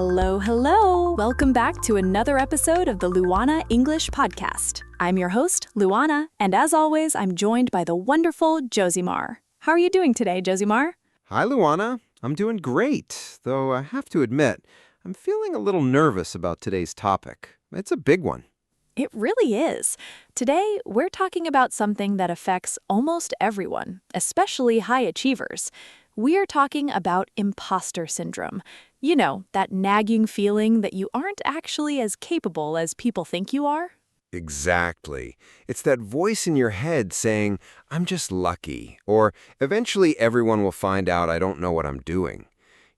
Hello, hello! Welcome back to another episode of the Luana English Podcast. I'm your host, Luana, and as always, I'm joined by the wonderful Josimar. How are you doing today, Josimar? Hi, Luana. I'm doing great, though I have to admit, I'm feeling a little nervous about today's topic. It's a big one. It really is. Today, we're talking about something that affects almost everyone, especially high achievers. We're talking about imposter syndrome. You know, that nagging feeling that you aren't actually as capable as people think you are? Exactly. It's that voice in your head saying, I'm just lucky, or eventually everyone will find out I don't know what I'm doing.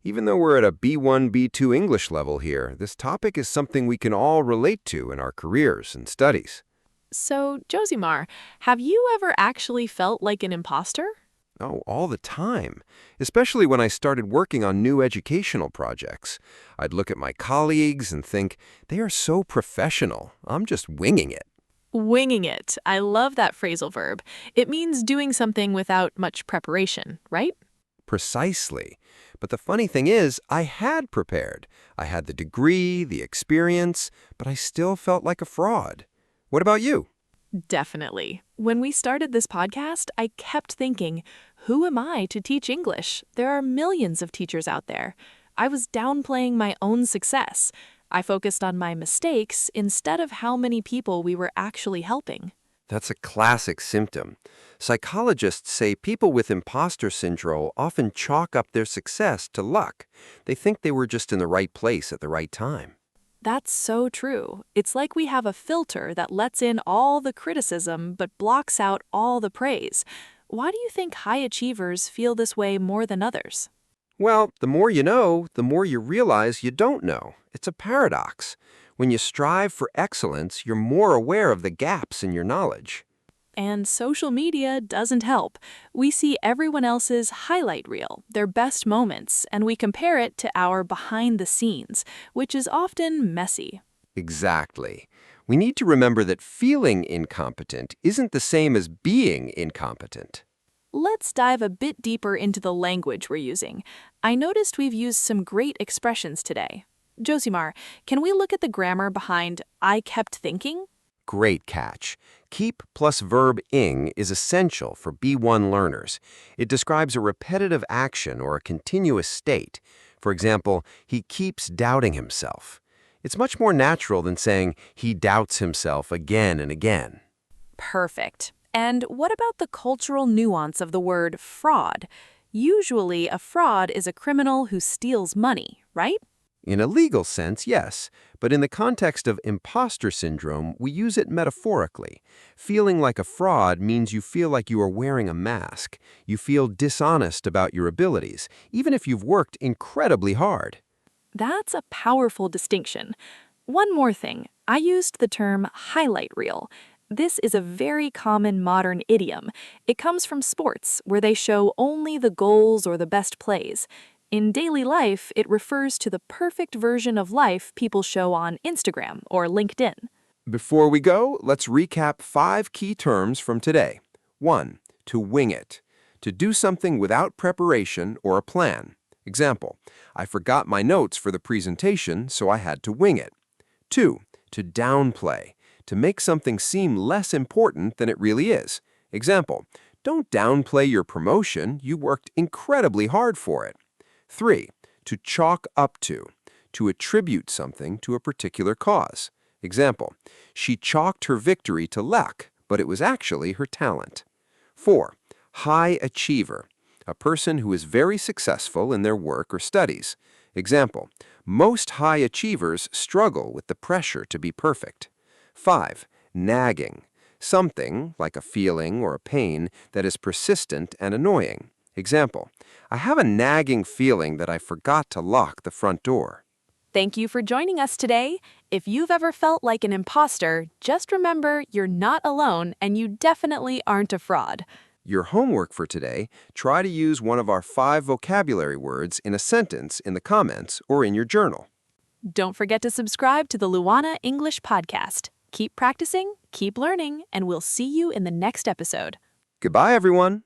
Even though we're at a B1, B2 English level here, this topic is something we can all relate to in our careers and studies. So, Josimar, have you ever actually felt like an imposter? Oh, all the time, especially when I started working on new educational projects. I'd look at my colleagues and think, they are so professional. I'm just winging it. Winging it. I love that phrasal verb. It means doing something without much preparation, right? Precisely. But the funny thing is, I had prepared. I had the degree, the experience, but I still felt like a fraud. What about you? Definitely. When we started this podcast, I kept thinking, who am I to teach English? There are millions of teachers out there. I was downplaying my own success. I focused on my mistakes instead of how many people we were actually helping. That's a classic symptom. Psychologists say people with imposter syndrome often chalk up their success to luck. They think they were just in the right place at the right time. That's so true. It's like we have a filter that lets in all the criticism but blocks out all the praise. Why do you think high achievers feel this way more than others? Well, the more you know, the more you realize you don't know. It's a paradox. When you strive for excellence, you're more aware of the gaps in your knowledge. And social media doesn't help. We see everyone else's highlight reel, their best moments, and we compare it to our behind the scenes, which is often messy. Exactly. We need to remember that feeling incompetent isn't the same as being incompetent. Let's dive a bit deeper into the language we're using. I noticed we've used some great expressions today. Josimar, can we look at the grammar behind I kept thinking? Great catch. Keep plus verb ing is essential for B1 learners. It describes a repetitive action or a continuous state. For example, he keeps doubting himself. It's much more natural than saying he doubts himself again and again. Perfect. And what about the cultural nuance of the word fraud? Usually, a fraud is a criminal who steals money, right? In a legal sense, yes, but in the context of imposter syndrome, we use it metaphorically. Feeling like a fraud means you feel like you are wearing a mask. You feel dishonest about your abilities, even if you've worked incredibly hard. That's a powerful distinction. One more thing, I used the term highlight reel. This is a very common modern idiom. It comes from sports, where they show only the goals or the best plays. In daily life, it refers to the perfect version of life people show on Instagram or LinkedIn. Before we go, let's recap 5 key terms from today. 1. To wing it. To do something without preparation or a plan. Example, I forgot my notes for the presentation, so I had to wing it. 2. To downplay. To make something seem less important than it really is. Example, don't downplay your promotion, you worked incredibly hard for it. 3. To chalk up to attribute something to a particular cause. Example, she chalked her victory to luck, but it was actually her talent. 4. High achiever, a person who is very successful in their work or studies. Example, most high achievers struggle with the pressure to be perfect. 5. Nagging, something, like a feeling or a pain, that is persistent and annoying. Example, I have a nagging feeling that I forgot to lock the front door. Thank you for joining us today. If you've ever felt like an imposter, just remember you're not alone and you definitely aren't a fraud. Your homework for today, try to use one of our 5 vocabulary words in a sentence in the comments or in your journal. Don't forget to subscribe to the Luana English Podcast. Keep practicing, keep learning, and we'll see you in the next episode. Goodbye, everyone.